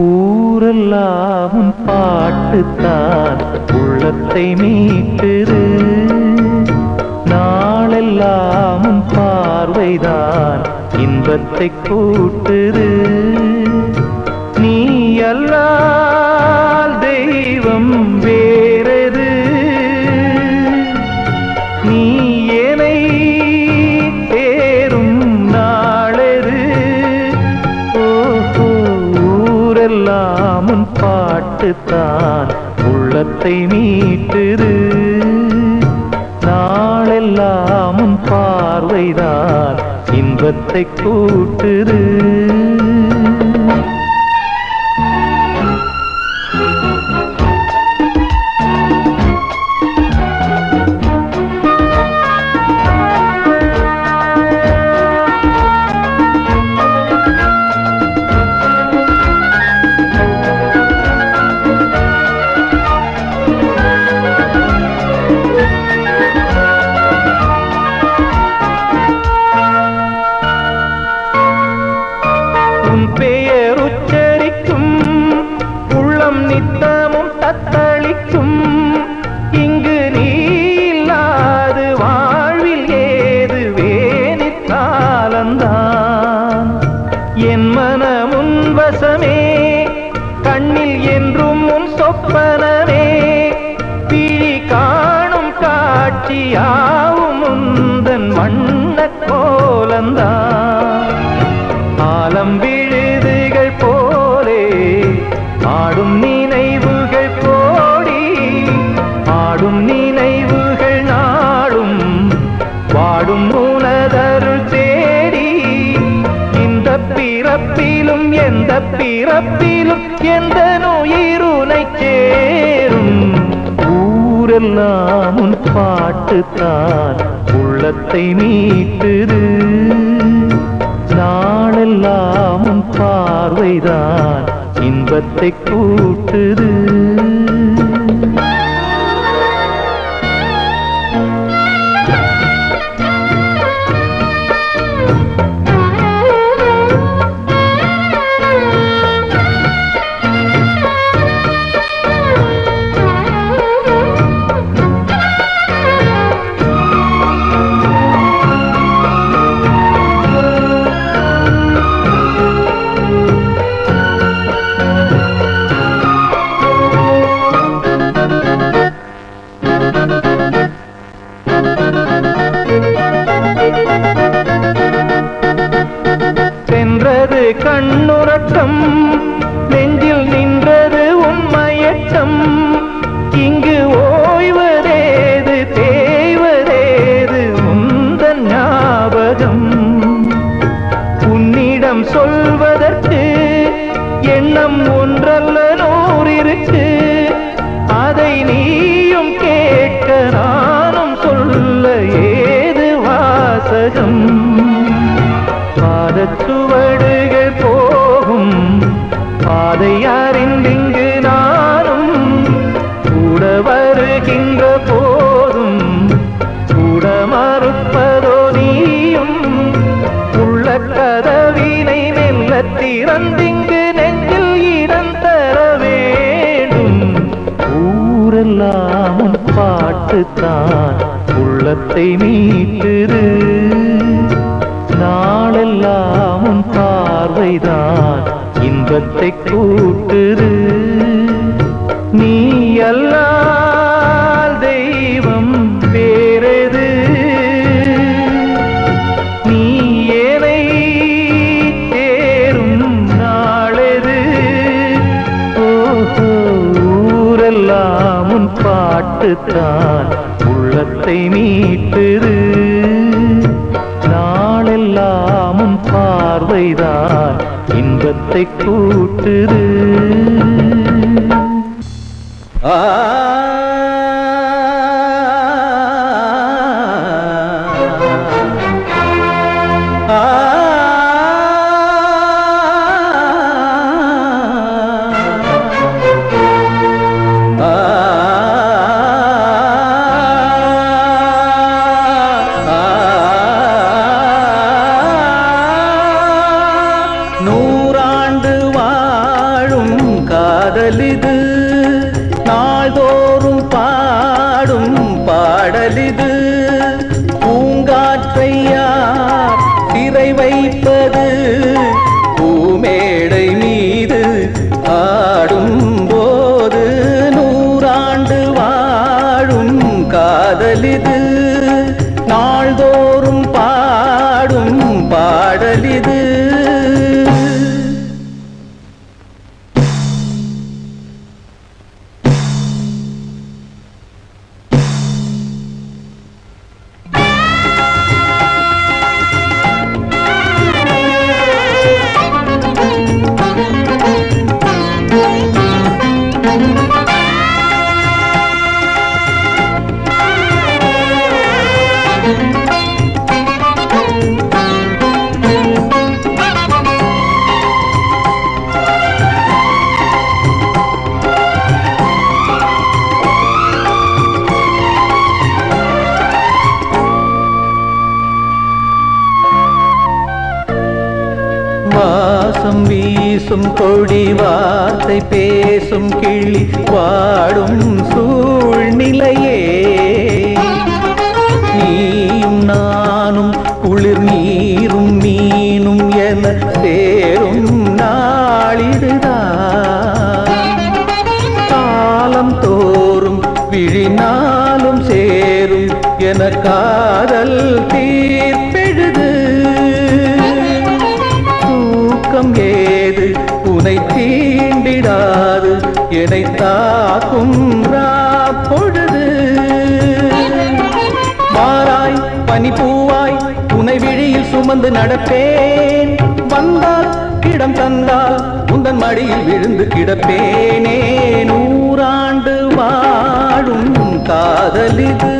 ஊரெல்லாம் பாட்டுத்தான் உள்ளத்தை மீட்டுது, நாளெல்லாம் பார்வைதான் இன்பத்தை கூட்டுது. நீ அல்லால் தெய்வம் வேறது, நீ என்னை தேரும் நாளது. ஊரெல்லாம் பாட்டுத்தான் உள்ளத்தை மீட்டுது, நாளெல்லாம் பார்வைதான் இன்பத்தை கூட்டுது. பெயர் உச்சரிக்கும் உள்ளம் நித்தமும் தத்தளிக்கும். இங்கு நீ இல்லாது வாழ்வில் ஏது வேணித்தாலந்தான். என் மனமுன் வசமே, கண்ணில் என்றும் உன் சொப்பனமே, பிழி காணும் காட்சியாவும் உந்தன் வண்ணக் கோலந்தான். ஆலம் விழுதுகள் போலே ஆடும் நினைவுகள் கோடி, ஆடும் நினைவுகள் நாடும் வாடும் உனதருள் தேடி. இந்த பிறப்பிலும் எந்த பிறப்பிலும் எந்த நுயிருனை சேரும். ஊரெல்லாம் உன் பாட்டுத்தான் உள்ளத்தை மீட்டுது, நாளெல்லாம் பார்வைதான் இன்பத்தை கூட்டுது. சென்றது கண்ணுறக்கம், நெஞ்சில் நின்றது உண்மையற்றம். இங்கு ஓய்வதேது தேய்வதேது உந்தன் ஞாபகம். உன்னிடம் சொல்வதற்கு எண்ணம் ஒன்றல்ல நூறிருக்கு, அதை நீயும் கேட்க நானும் சொல்ல ஏது வாசகம். பாதச்சுவடுகள் போகும் பாதை அறிந்திங்கு நானும் கூட வருகின்ற போதும் கூட மறுப்பதோ நீயும். உள்ள கதவினை மெல்ல திறந்திங்கு நெஞ்சில் இடம் தர வேண்டும். ஊரெல்லாம் பாட்டுத்தான் உள்ளத்தை மீட்டுது, நாளெல்லாம் பார்வைதான் இன்பத்தை கூட்டுது. நீ அல்லால் தெய்வம் வேறது, நீ என்னை தேரும் நாளது. ஊரெல்லாம் பாட்டுத்தான் உள்ளத்தை மீட்டுது, நாளெல்லாம் ஓசைதான் இன்பத்தை கூட்டுது. ஆ நூறாண்டு வாழும் காதலிது, நாள்தோறும் பாடும் பாடலிது. பூங்காற்றையார் சிறை வைப்பது, பூமேடை மீது ஆடும் போது. நூறாண்டு வாழும் காதலிது, நாள்தோறும் பாடும் பாடலிது. வாசம் வீசும் கொடி, வார்த்தை பேசும் கிளி, வாடும் சூழ்நிலையே. நீயும் நானும் குளிர் நீரும் மீனும் என சேரும் நாளிடுதான். காலம் தோறும் விழினாலும் சேரும் என காதல் தீர்ப்பெழுது. ஏது உனை தீண்டிடாது, என்னை தாக்கும் பொழுது. மாறாய் பனிப்பூவாய் உனை விழியில் சுமந்து நடப்பேன். வந்தால் இடம் தந்தால் உந்தன் மடியில் விழுந்து கிடப்பேனே. நூறாண்டு வாழும் காதலிது,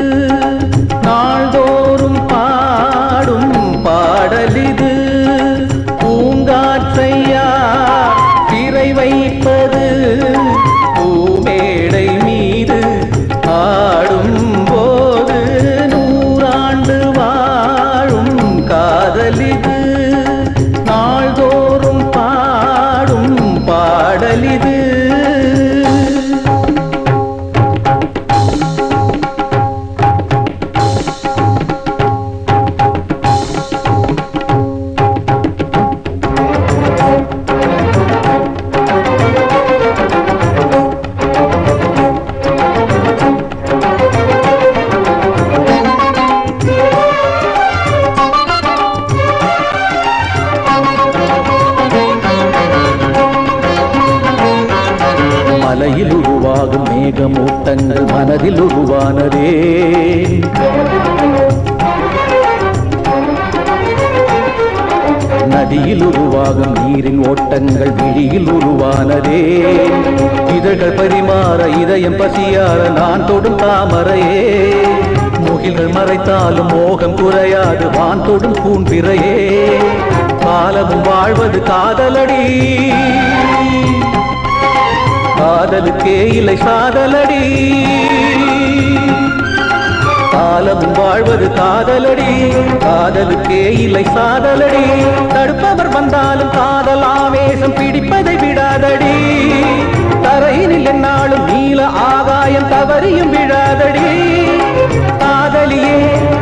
நாள்தோறும் பாடும் பாடலிது. பூங்காற்றையார் சிறை வைப்பது, பூமேடை மீது ஆடும் போது. நூறாண்டு வாழும் காதலிது, நாள்தோறும் பாடும் பாடலிது. மலையில் உருவாகும் மேகமூட்டங்கள் மனதில் உருவானதே. நதியில் உருவாகும் நீரின் ஓட்டங்கள் விழியில் உருவானதே. இதழ்கள் பரிமாற இதயம் பசியார நான் தொடும் தாமரையே. முகில்கள் மறைத்தாலும் மோகம் குறையாது வான் தொடும் பூன்பிறையே. காலமும் வாழ்வது காதலடி, காதலுக்கே இல்லை சாதலடி. காலமும் வாழ்வது காதலடி, காதலுக்கே இல்லை சாதலடி. தடுப்பவர் வந்தாலும் காதல் ஆவேசம் பிடிப்பதை விடாதடி. தரையினில் என்னாலும் நீல ஆகாயம் தவறியும் விழாதடி. காதலியே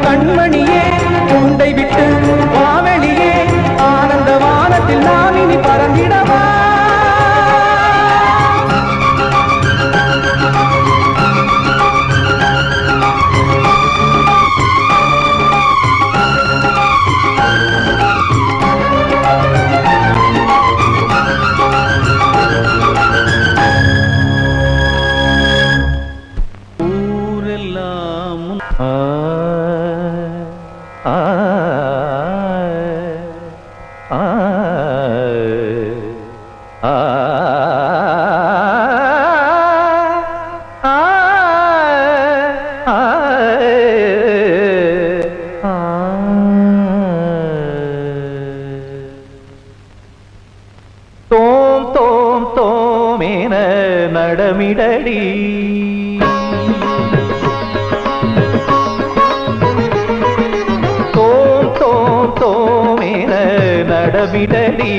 கண்மணியே உண்டை விட்டு வாவெளியே, ஆனந்த வானத்தில் நாம் இனி பறந்திடவா. ஊரெல்லாம் ஆ ஆ ஆ நடமிடடி. தோம் தோம் தோமேன நடமிடடி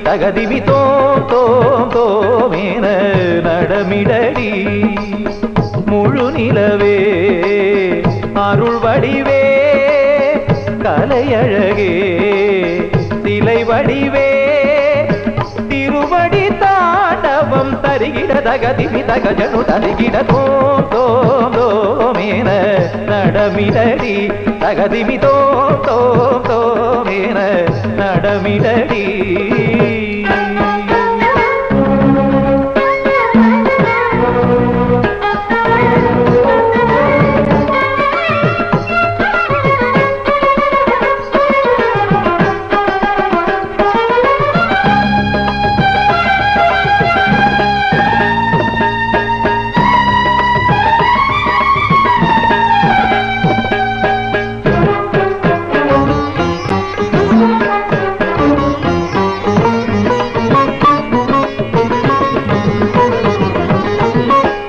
தகதிமி தோம் தோம் தோமேன நடமிடடி. முழு நிலவே அருள் வடிவே கலையழகே சிலை வடிவே திருவடி தாண்டவம் தருகிட தகதிமி தகஜனு தருகிட தோம் தோம் தோமேன நடமிடடி தகதிமி தோம் தோம் தோமேன நடமிடடி.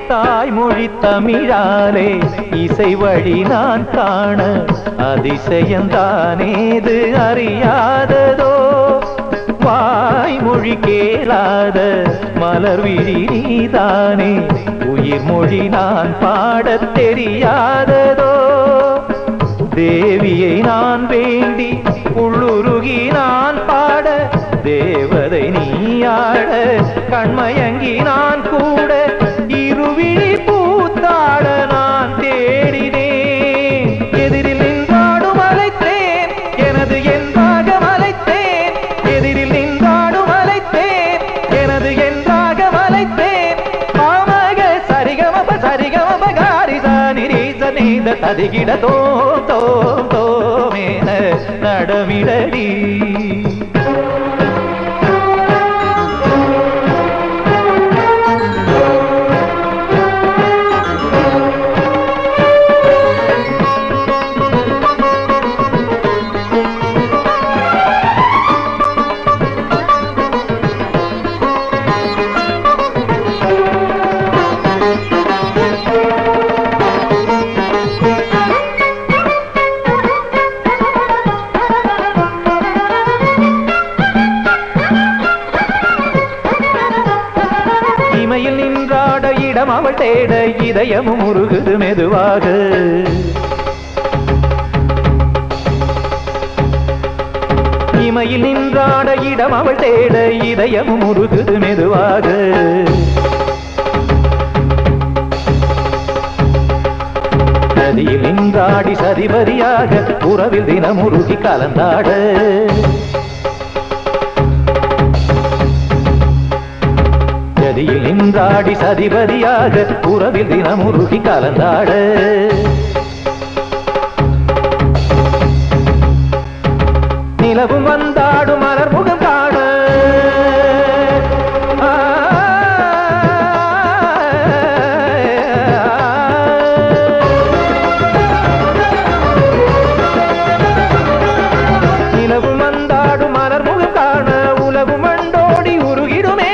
தாய்மொழி தமிழாலே இசை வழி நான் காண அதிசயந்தானேது அறியாததோ. வாய்மொழி கேளாத மலர் விழி நீதானே உயிர் மொழி நான் பாடத் தெரியாததோ. தேவியை நான் வேண்டி உள்ளுருகி நான் பாட தேவதை நீயாட கண்மயங்கி நான் கூட இருவிழி பூத்தாட நான் தேடினேன். எதிரில் நின்றாடும் அழைத்தேன் எனது என்பாக மலைத்தேன். எதிரில் நின்றாடும் அழைத்தேன் எனது என்பாக மலைத்தேன். பாமக சரிகமப சரிகமப காரிசா நிரீச நீத ததிகிட தோம் தோம் தோமேன நடமிடடி. இமையில் நின்றாட இடம் அவள் தேட இதயமும் உருகுது மெதுவாக. இமையில் நின்றாட இடம் அவள் தேட இதயமும் உருகுது மெதுவாக. நதியில் நின்றாடி சரிபரியாக உறவில் தினமுருகி கலந்தாட. நதியில் நின்றாடி சதிபதியாக உறவில் தினமுருகி கலந்தாட. நிலவும் வந்தாடும் மலர் முகம் காண நிலவும் வந்தாடும் மலர் முகம் காண உலவு மண்டோடி உருகிடுமே.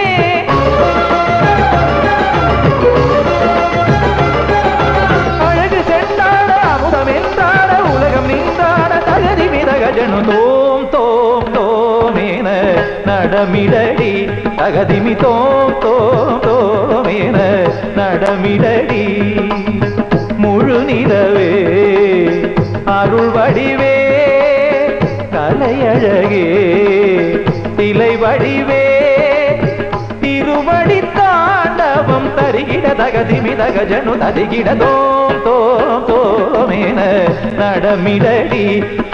அழகு சென்றாட அமுதம் என்றாட உலகம் நின்றாட தகதி மிதகஜனு தோம் தோம் தோமேன நடமிடடி தகதிமி தோம் தோம் தோமேன நடமிடடி. முழு நிலவே அருள் வடிவே கலையழகே சிலை வடிவே திருவடி தாண்டவம் தருகிட தகதிமி தகஜனு ததிகிட தோம் தோம் தோமேன நடமிடடி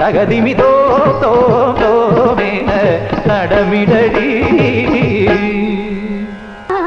தகதிமி தோம் தோம் தோமேன நடமிடடி. ஆ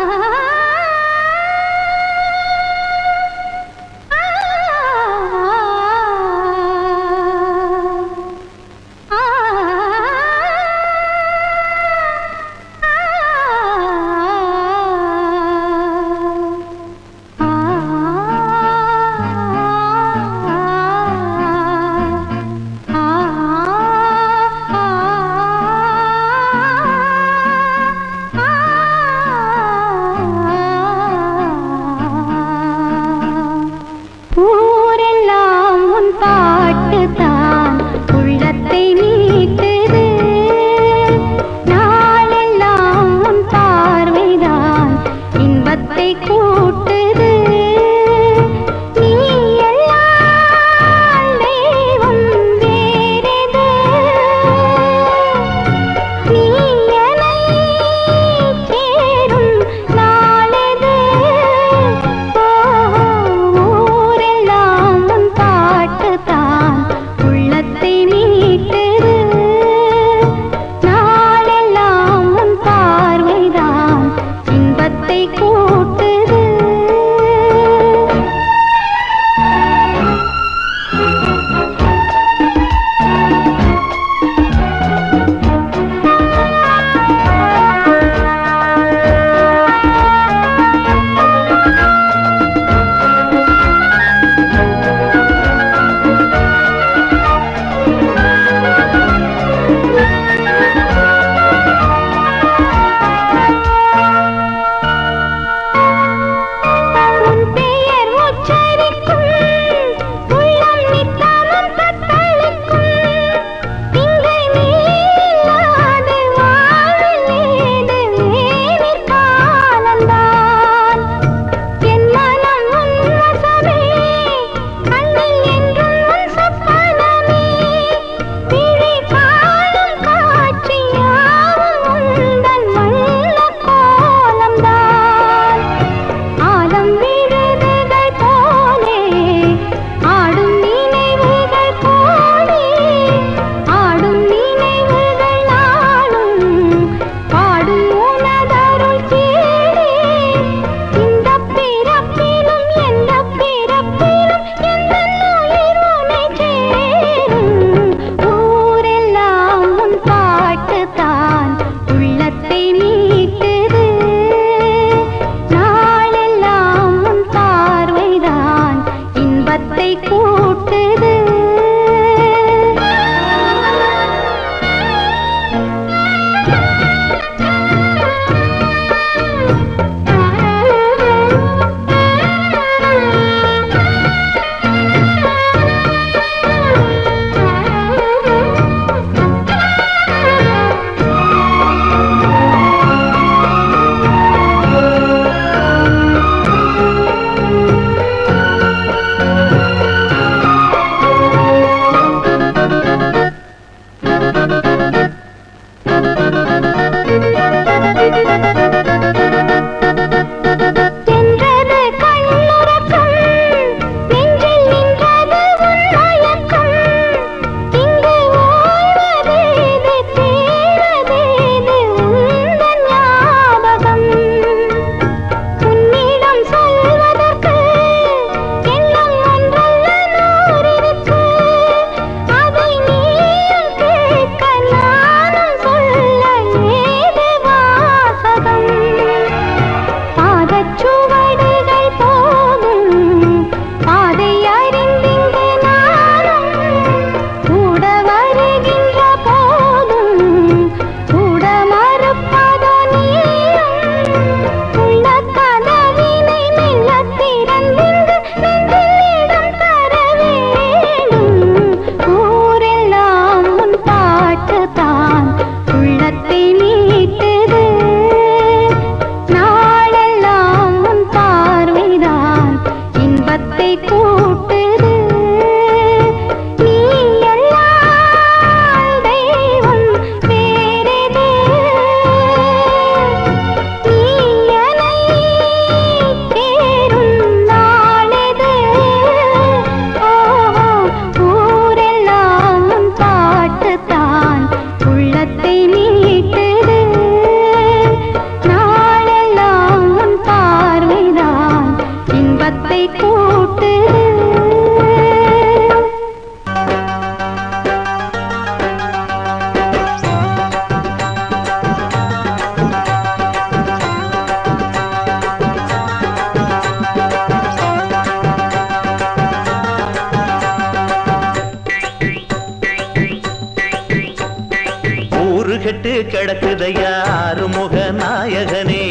கெட்டு கிடக்குதையா ஆறுமுக நாயகனே,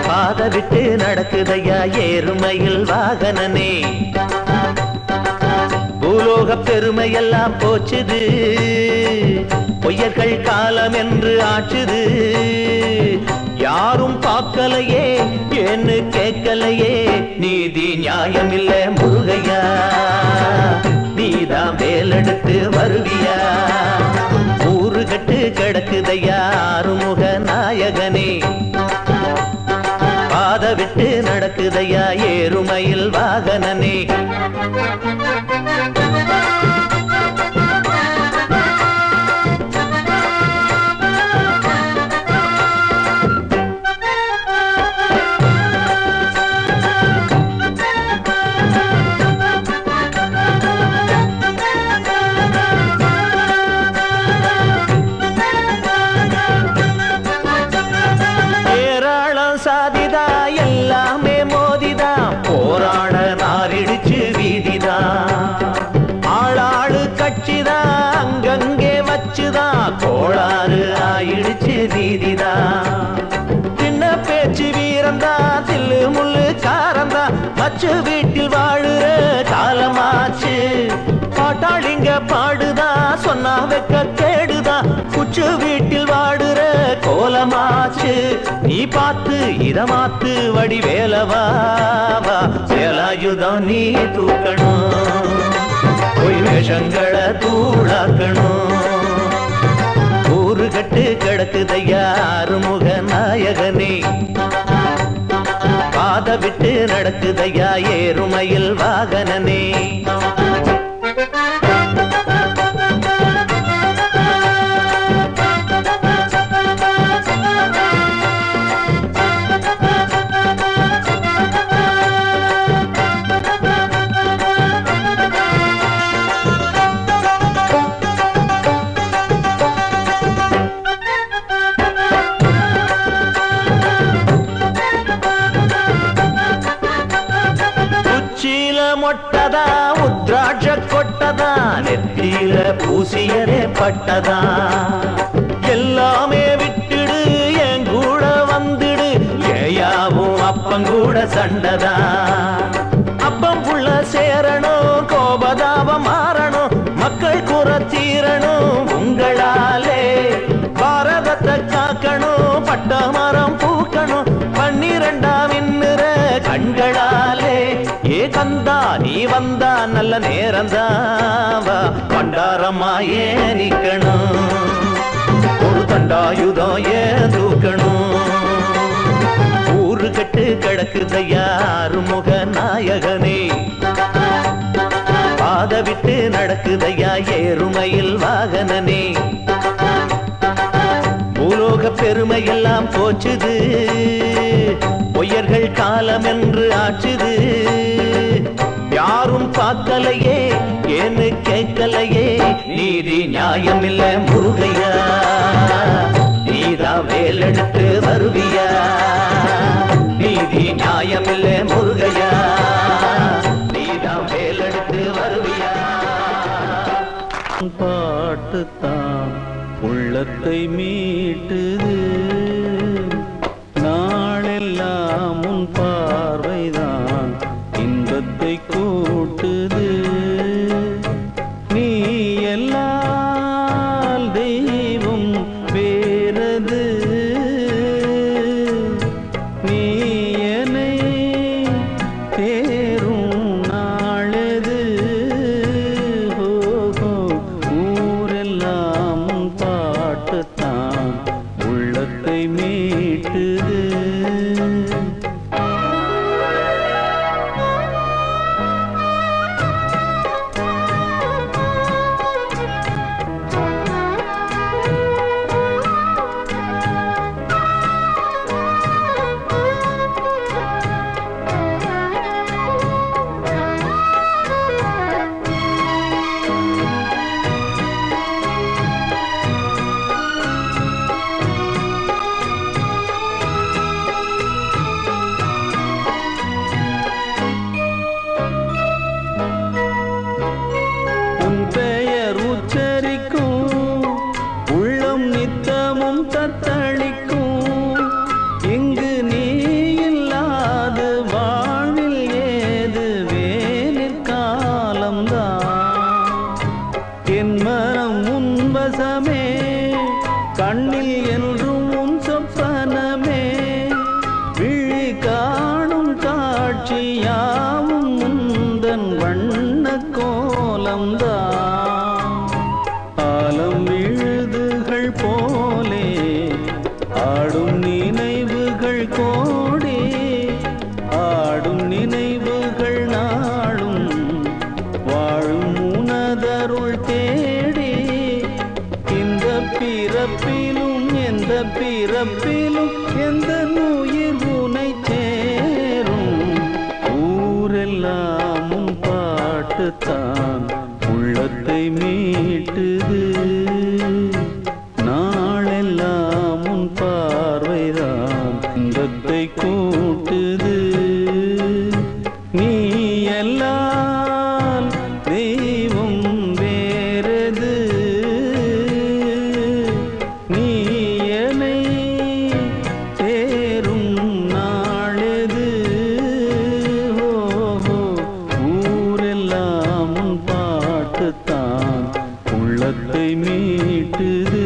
பாத விட்டு நடக்குதையா ஏறுமையில் வாகனனே. பூலோக பெருமையெல்லாம் போச்சுது, பொய்யர்கள் காலம் என்று ஆச்சுது. யாரும் பார்க்கலையே என்ன கேட்கலையே, நீதி நியாயம் இல்ல முருகையா, நீதான் வேலெடுத்து வருவியா. ஊரு கட்டு கிடக்குதையா ஆறுமுக நாயகனே, பாத விட்டு நடக்குதையா ஏறுமையில் வாகனனே. சாதிதா எல்லாமே மோதிதா, போராட நாரிடிச்சு வீதிதா. ஆளாளு கட்சிதா அங்கங்கே வச்சுதா, கோளாறு ஆயிடுச்சு நீதிதா. சின்ன பேச்சு வீரந்தா தில்லு முள்ளு காரந்தா, மச்சு வீட்டில் வாழுற காலமாச்சு. பாட்டாளிங்க பாடுதா சொன்னா வெக்க கேடுதா, குச்சு வீட்டில் வாடுற கோலமாச்சு. நீ பார்த்து இத மாத்து வடிவேலவா, சேலாயுதம் நீ தூக்கணும், பொய் வேஷங்களை தூளாக்கணும். ஊரு கட்டு கிடக்குதையா ஆறுமுக நாயகனே, பாத விட்டு நடக்குதையா ஏறுமையில் வாகனனே. மொட்டதா உத்ராட்ச கொட்டதா, நெத்தியில பூசியரே பட்டதா. எல்லாமே விட்டுடு என் கூட வந்துடு, ஏயாவும் அப்பங்கூட சண்டதா. அப்பம் புள்ள சேரணும், கோபதாபம் மாறணும், மக்கள் குறத்தீரணும் உங்களாலே. பாரதத்தை காக்கணும், பட்ட மரம் பூக்கணும், 12ஆம் இன்னுற கண்களாலே. ஏ கந்தா நீ வந்தா நல்ல நேரந்தாவா, பண்டாரம்மா ஏ நிக்கணும், ஒரு தண்டாயுதம் ஏன் ஆறுமுக நாயகனே பாத விட்டு நடக்குதையா ஏறுமையில் வாகனனே பூலோக பெருமையெல்லாம் போச்சுது பொய்யர்கள் காலம் என்று ஆச்சுது யாரும் பார்க்கலையே ஏன்னு கேட்கலையே நீதி நியாயமில்ல முருகையா நீதா வேலெடுத்து வருவியா நீதி நியாயமில்ல முருகையா நீதா வேலெடுத்து வருவியா பாட்டுத்தான் உள்ளத்தை மீட்டுது நாளெல்லாம் உன் பார்வைதான் இன்பத்தை கூட்டுது நீ எல்லால் தெய்வம் வேறது நீ என்னை தேரும் நாளது ஊரெல்லாம் உன் பாட்டுத்தான் உள்ளத்தை மீட்டுது தத்தளிக்கும் இங்கு நீ இல்லாத வாழ்வில் ஏது வேனிற் காலம்தான் என் மனம் உன்வசமே கண்ணில் என்றும் உன் சொப்பனமே விழி காணும் காட்சியாவும் முந்தன் வண்ண கோலம்தான் ஆலம் விழுதுகள் போலே ஆடும் நினைவுகள் கோடி ஆடும் நினைவுகள் நாளும் வாழும் உனதருள் தேடி இந்த பிறப்பிலும் எந்த பிறப்பிலும் எந்த உயிர் உனை சேரும் ஊரெல்லாம் உன் பாட்டுத்தான் உள்ளத்தை மீட்டுது நாளெல்லாம் உன் பார்வைதான் இன்பத்தை கூட்டுது நீ எல்லாம் தெய்வம் வேறது நீ என்னை தேரும் நாளது ஊரெல்லாம் உன் பாட்டுத்தான் உள்ளத்தை மீட்டுது